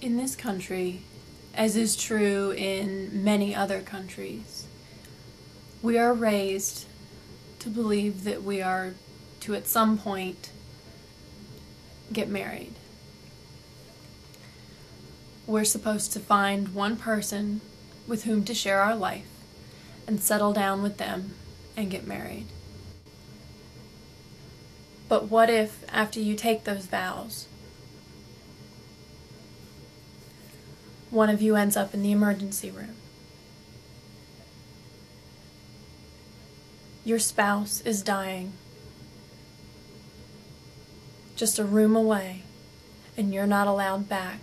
In this country, as is true in many other countries, we are raised to believe that we are to at some point get married. We're supposed to find one person with whom to share our life and settle down with them and get married. But what if, after you take those vows, one of you ends up in the emergency room? Your spouse is dying, just a room away, and you're not allowed back.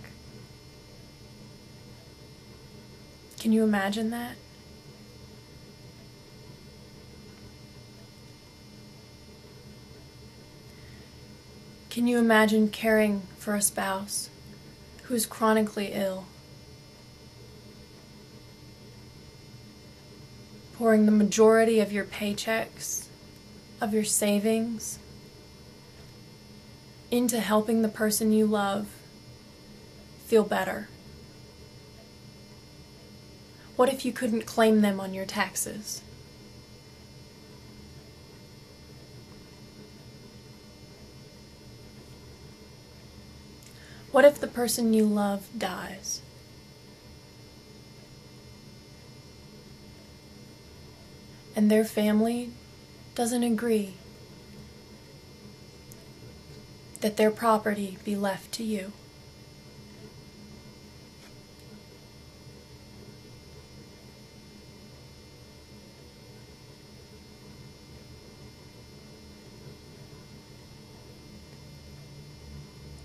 Can you imagine that? Can you imagine caring for a spouse who is chronically ill? Pouring the majority of your paychecks, of your savings, into helping the person you love feel better? What if you couldn't claim them on your taxes? What if the person you love dies? And their family doesn't agree that their property be left to you?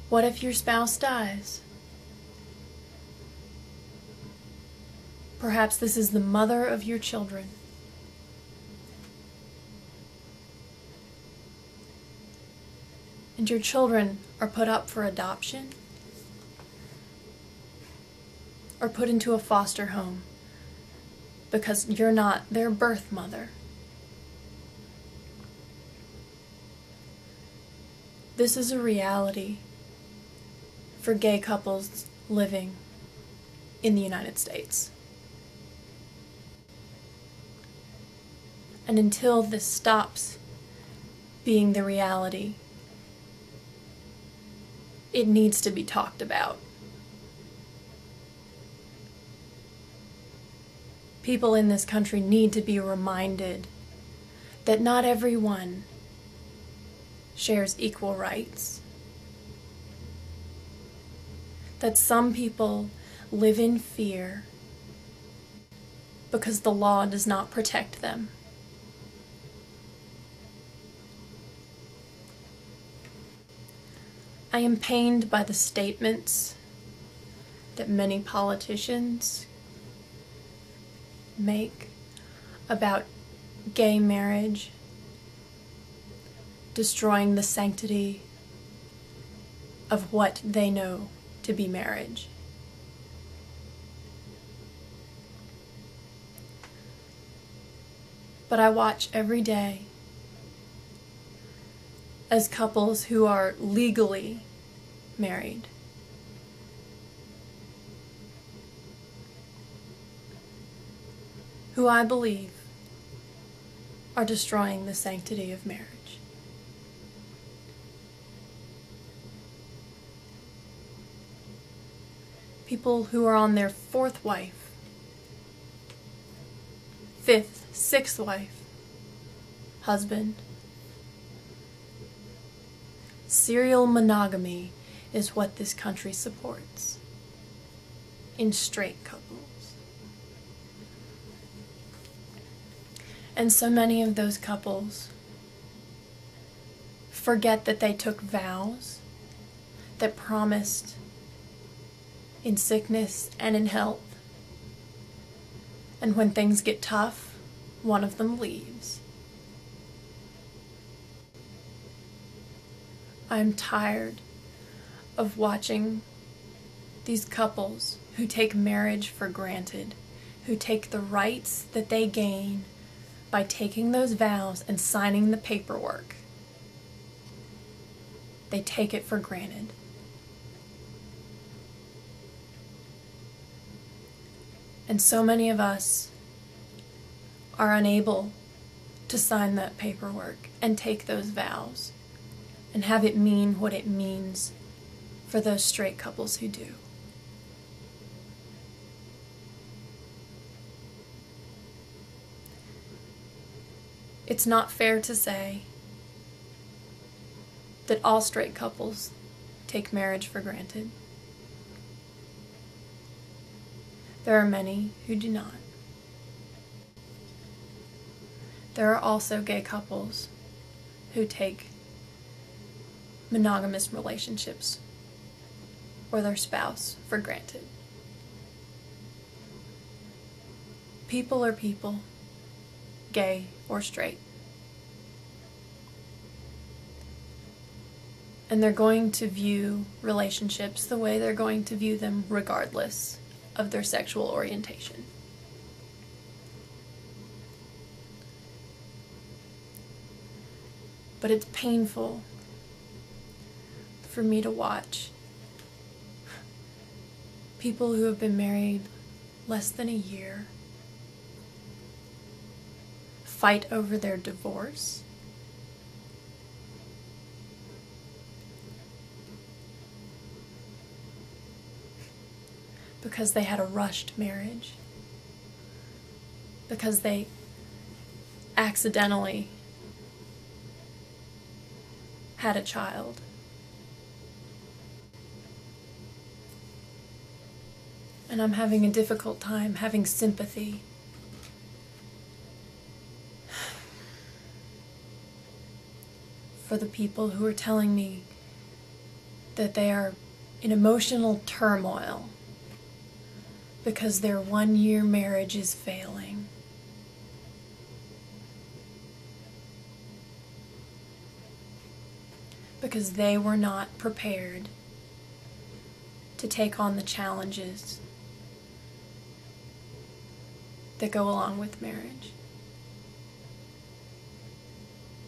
What if your spouse dies? Perhaps this is the mother of your children. And your children are put up for adoption or put into a foster home because you're not their birth mother. This is a reality for gay couples living in the United States. And until this stops being the reality, it needs to be talked about. People in this country need to be reminded that not everyone shares equal rights. That some people live in fear because the law does not protect them. I am pained by the statements that many politicians make about gay marriage destroying the sanctity of what they know to be marriage. But I watch every day as couples who are legally married who I believe are destroying the sanctity of marriage. People who are on their fourth wife, fifth, sixth wife, husband. Serial monogamy is what this country supports in straight couples. And so many of those couples forget that they took vows that promised in sickness and in health. And when things get tough, one of them leaves. I'm tired of watching these couples who take marriage for granted, who take the rights that they gain by taking those vows and signing the paperwork. They take it for granted. And so many of us are unable to sign that paperwork and take those vows and have it mean what it means for those straight couples who do. It's not fair to say that all straight couples take marriage for granted. There are many who do not. There are also gay couples who take monogamous relationships or their spouse for granted. People are people, gay or straight. And they're going to view relationships the way they're going to view them regardless of their sexual orientation. But it's painful for me to watch people who have been married less than a year fight over their divorce because they had a rushed marriage, because they accidentally had a child. And I'm having a difficult time having sympathy for the people who are telling me that they are in emotional turmoil because their 1-year marriage is failing. Because they were not prepared to take on the challenges that go along with marriage.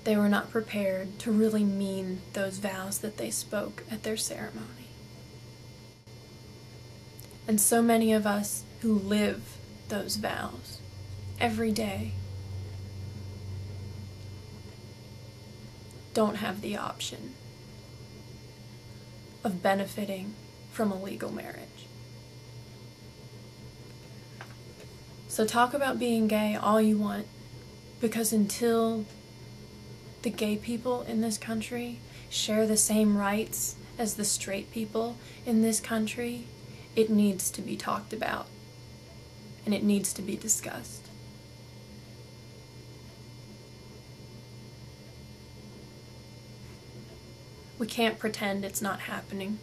They were not prepared to really mean those vows that they spoke at their ceremony. And so many of us who live those vows every day don't have the option of benefiting from a legal marriage. So talk about being gay all you want, because until the gay people in this country share the same rights as the straight people in this country, it needs to be talked about, and it needs to be discussed. We can't pretend it's not happening.